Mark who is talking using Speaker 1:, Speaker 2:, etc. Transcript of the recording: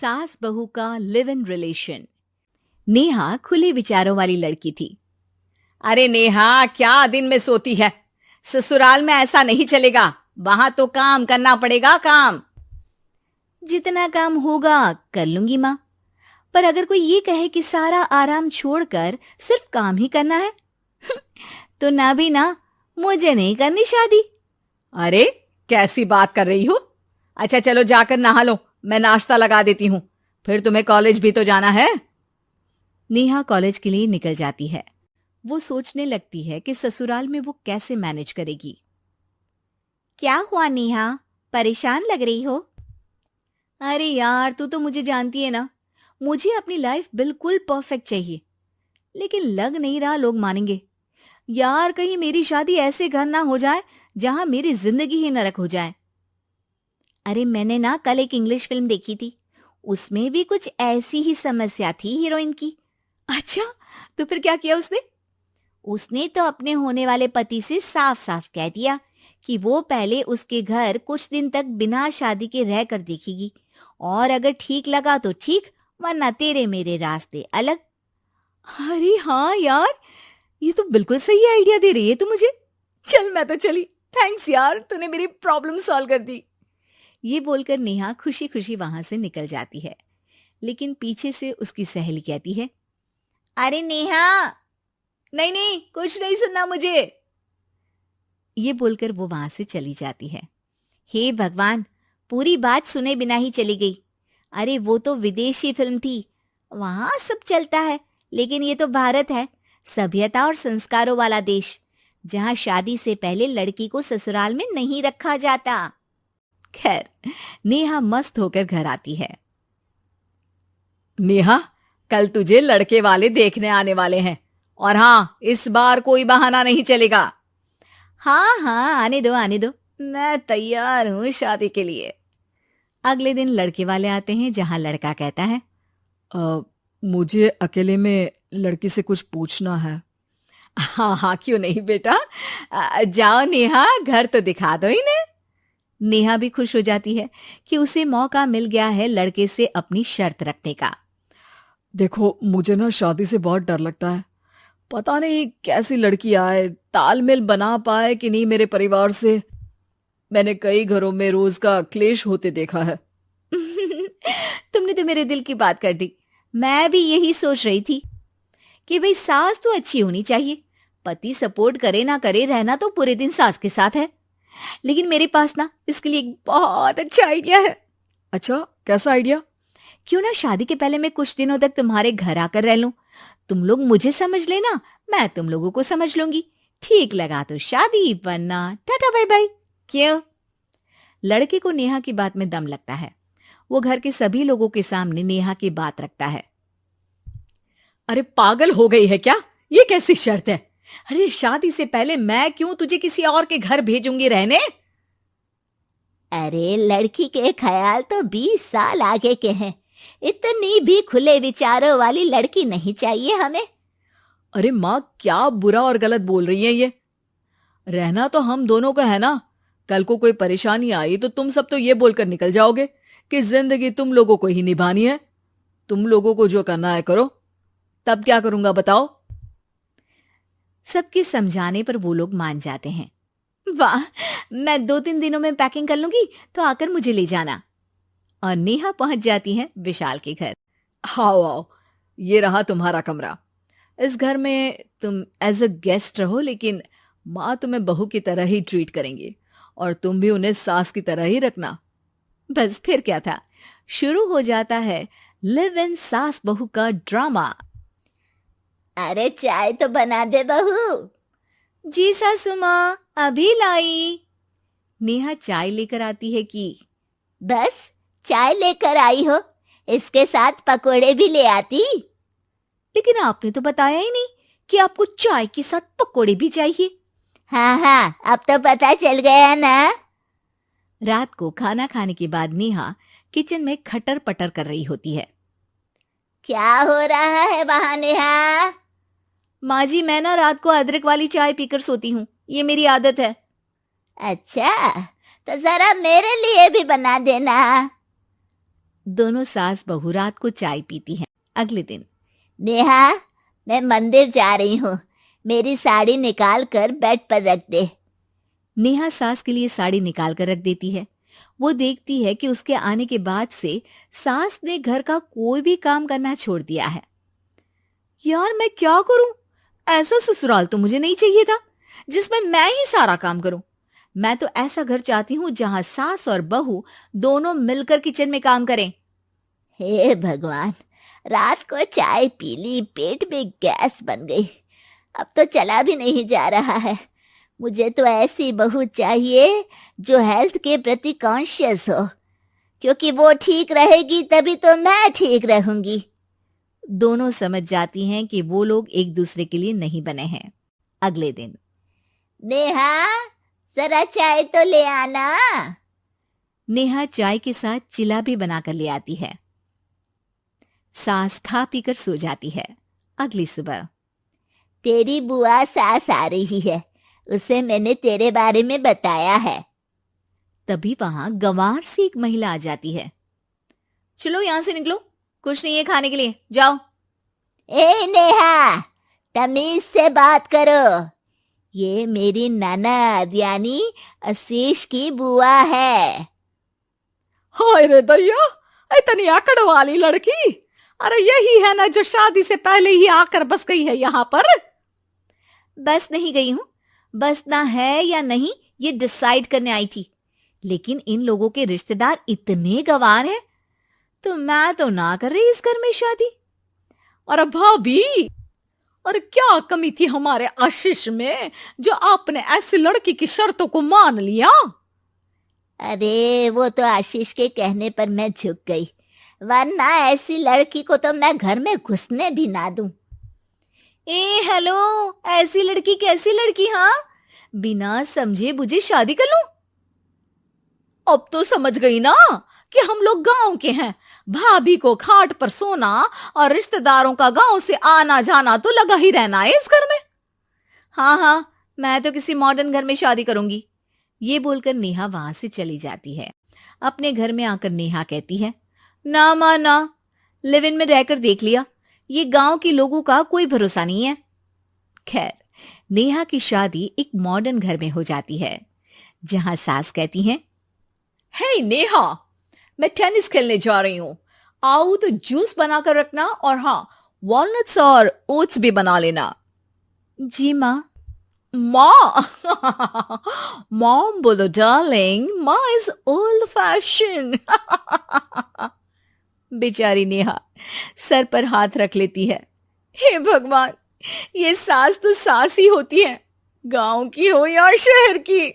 Speaker 1: सास बहू का लिव इन रिलेशन। नेहा खुले विचारों वाली लड़की थी।
Speaker 2: अरे नेहा, क्या दिन में सोती है? ससुराल में ऐसा नहीं चलेगा, वहां तो काम करना पड़ेगा। काम
Speaker 1: जितना काम होगा कर लूंगी माँ, पर अगर कोई ये कहे कि सारा आराम छोड़कर सिर्फ काम ही करना है तो ना भी ना, मुझे नहीं करनी शादी।
Speaker 2: अरे कैसी बात कर रही हो? अच्छा चलो जाकर नहा लो, मैं नाश्ता लगा देती हूँ, फिर तुम्हें कॉलेज भी तो जाना है।
Speaker 1: नेहा कॉलेज के लिए निकल जाती है। वो सोचने लगती है कि ससुराल में वो कैसे मैनेज करेगी। क्या हुआ नेहा, परेशान लग रही हो? अरे यार, तू तो मुझे जानती है ना, मुझे अपनी लाइफ बिल्कुल परफेक्ट चाहिए, लेकिन लग नहीं रहा लोग मानेंगे। यार, कहीं मेरी शादी ऐसे घर ना हो जाए जहां मेरी जिंदगी ही नरक हो जाए। अरे मैंने ना कल एक इंग्लिश फिल्म देखी थी, उसमें भी कुछ ऐसी ही समस्या थी हीरोइन की। अच्छा, तो फिर क्या किया उसने? उसने तो अपने होने वाले पति से साफ साफ कह दिया कि वो पहले उसके घर कुछ दिन तक बिना शादी के रह कर देखेगी, और अगर ठीक लगा तो ठीक, वरना तेरे मेरे रास्ते अलग। अरे हाँ यार, ये तो बिल्कुल सही आइडिया दे रही है तू मुझे। चल मैं तो चली, थैंक्स यार, तूने मेरी प्रॉब्लम सॉल्व कर दी। ये बोलकर नेहा खुशी खुशी वहां से निकल जाती है, लेकिन पीछे से उसकी सहेली कहती है, अरे नेहा, नहीं नहीं, कुछ नहीं सुनना मुझे। ये बोलकर वो वहां से चली जाती है। हे भगवान, पूरी बात सुने बिना ही चली गई। अरे वो तो विदेशी फिल्म थी, वहां सब चलता है, लेकिन ये तो भारत है, सभ्यता और संस्कारों वाला देश, जहां शादी से पहले लड़की को ससुराल में नहीं रखा जाता। खैर, नेहा मस्त होकर घर आती है।
Speaker 2: नेहा, कल तुझे लड़के वाले देखने आने वाले हैं, और हाँ, इस बार कोई बहाना नहीं चलेगा।
Speaker 1: हाँ हाँ, आने दो आने दो, मैं तैयार हूं शादी के लिए। अगले दिन लड़के वाले आते हैं, जहां लड़का कहता है,
Speaker 2: मुझे अकेले में लड़की से कुछ पूछना है। हाँ हाँ, क्यों नहीं बेटा, जाओ नेहा, घर तो दिखा दो इन्हें।
Speaker 1: नेहा भी खुश हो जाती है कि उसे मौका मिल गया है लड़के से अपनी शर्त रखने का।
Speaker 2: देखो, मुझे ना शादी से बहुत डर लगता है, पता नहीं कैसी लड़की आए, तालमेल बना पाए कि नहीं मेरे परिवार से। मैंने कई घरों में रोज का क्लेश होते देखा है।
Speaker 1: तुमने तो मेरे दिल की बात कर दी। मैं भी यही सोच रही थी कि भाई सास तो अच्छी होनी चाहिए, पति सपोर्ट करे ना करे, रहना तो पूरे दिन सास के साथ है। लेकिन मेरे पास ना इसके लिए एक बहुत अच्छा आइडिया है।
Speaker 2: अच्छा, कैसा आइडिया?
Speaker 1: क्यों ना शादी के पहले मैं कुछ दिनों तक तुम्हारे घर आकर रह लूं, तुम लोग मुझे समझ लेना, मैं तुम लोगों को समझ लूंगी। ठीक लगा तो शादी, वरना टाटा बाय बाय। क्यों? लड़के को नेहा की बात में दम लगता है। वो घर के सभी लोगों के सामने नेहा की बात रखता है।
Speaker 2: अरे पागल हो गई है क्या? ये कैसी शर्त है? अरे शादी से पहले मैं क्यों तुझे किसी और के घर भेजूंगी रहने?
Speaker 1: अरे लड़की के ख्याल तो 20 साल आगे के हैं, इतनी भी खुले विचारों वाली लड़की नहीं चाहिए हमें।
Speaker 2: अरे माँ, क्या बुरा और गलत बोल रही है ये? रहना तो हम दोनों का है ना। कल को कोई परेशानी आई तो तुम सब तो ये बोलकर निकल जाओगे कि जिंदगी तुम लोगों को ही निभानी है, तुम लोगों को जो करना है करो। तब क्या करूंगा बताओ?
Speaker 1: सबके समझाने पर वो लोग मान जाते हैं। वाह, मैं 2-3 दिनों में पैकिंग कर लूंगी, तो आकर मुझे ले जाना। और नेहा पहुंच जाती है विशाल के घर।
Speaker 2: आओ आओ, ये रहा तुम्हारा कमरा। इस घर में तुम एज अ गेस्ट रहो, लेकिन माँ तुम्हें बहू की तरह ही ट्रीट करेंगी, और तुम भी उन्हें सास की तरह ही रखना।
Speaker 1: बस फिर क्या था, शुरू हो जाता है लिव इन सास बहू का ड्रामा। अरे चाय तो बना दे बहू। जी सासू माँ, अभी लाई। नेहा चाय लेकर आती है कि बस चाय लेकर आई हो, इसके साथ पकोड़े भी ले आती। लेकिन आपने तो बताया ही नहीं कि आपको चाय के साथ पकोड़े भी चाहिए। हाँ हाँ, अब तो पता चल गया ना। रात को खाना खाने के बाद नेहा किचन में खटर पटर कर रही होती है। क्या हो रहा है वहां नेहा? माँ जी, मैं ना रात को अदरक वाली चाय पीकर सोती हूँ, ये मेरी आदत है। अच्छा, तो जरा मेरे लिए भी बना देना। दोनों सास बहू रात को चाय पीती हैं। अगले दिन,
Speaker 3: नेहा, मैं मंदिर जा रही हूँ, मेरी साड़ी निकाल कर बेड पर रख दे।
Speaker 1: नेहा सास के लिए साड़ी निकाल कर रख देती है। वो देखती है कि उसके आने के बाद से सास ने घर का कोई भी काम करना छोड़ दिया है। यार मैं क्या करूं? ऐसा ससुराल तो मुझे नहीं चाहिए था जिसमें मैं ही सारा काम करूं। मैं तो ऐसा घर चाहती हूं जहां सास और बहू दोनों मिलकर किचन में काम करें।
Speaker 3: हे भगवान, रात को चाय पी ली, पेट में गैस बन गई, अब तो चला भी नहीं जा रहा है। मुझे तो ऐसी बहू चाहिए जो हेल्थ के प्रति कॉन्शियस हो, क्योंकि वो ठीक रहेगी तभी तो मैं ठीक रहूंगी।
Speaker 1: दोनों समझ जाती हैं कि वो लोग एक दूसरे के लिए नहीं बने हैं। अगले दिन,
Speaker 3: नेहा, जरा चाय तो ले आना।
Speaker 1: नेहा चाय के साथ चिला भी बनाकर ले आती है। सास खा पीकर सो जाती है। अगली सुबह,
Speaker 3: तेरी बुआ सास आ रही है, उसे मैंने तेरे बारे में बताया है।
Speaker 1: तभी वहां गंवार से एक महिला आ जाती है। चलो यहां से निकलो, कुछ नहीं है खाने के लिए, जाओ।
Speaker 3: ए नेहा, तमीज से बात करो, ये मेरी ननद यानी आशीष की बुआ है।
Speaker 2: हाय रे दैया, इतनी आकड़ वाली लड़की! अरे यही है ना जो शादी से पहले ही आकर बस गई है यहाँ पर।
Speaker 1: बस नहीं गई हूं, बसना है या नहीं ये डिसाइड करने आई थी, लेकिन इन लोगों के रिश्तेदार इतने गंवार हैं तो मैं तो ना कर रही इस घर में शादी।
Speaker 2: और भाभी, और क्या कमी थी हमारे आशीष में जो आपने ऐसी लड़की की शर्तों को मान लिया?
Speaker 3: अरे वो तो आशीष के कहने पर मैं झुक गई, वरना ऐसी लड़की को तो मैं घर में घुसने भी ना दूं।
Speaker 1: ए हेलो, ऐसी लड़की कैसी लड़की? हाँ, बिना समझे बुझे शादी कर लूं?
Speaker 2: अब तो समझ गई ना कि हम लोग गांव के हैं। भाभी को खाट पर सोना और रिश्तेदारों का गांव से आना जाना तो लगा ही रहना है इस घर में।
Speaker 1: हाँ हाँ, मैं तो किसी मॉडर्न घर में शादी करूंगी। ये बोलकर नेहा वहां से चली जाती है। अपने घर में आकर नेहा कहती है, ना मां ना, लिव इन में रहकर देख लिया, ये गांव के लोगों का कोई भरोसा नहीं है। खैर, नेहा की शादी एक मॉडर्न घर में हो जाती है जहां सास कहती हैं,
Speaker 2: हे नेहा, मैं टेनिस खेलने जा रही हूं, आओ तो जूस बनाकर रखना, और हाँ, वॉलनट्स और ओट्स भी बना लेना।
Speaker 1: जी माँ।
Speaker 2: माँ मॉम बोलो डार्लिंग, माँ इज ओल्ड फैशन।
Speaker 1: बेचारी नेहा सर पर हाथ रख लेती है। हे भगवान, ये सास तो सास ही होती है, गांव की हो या शहर की।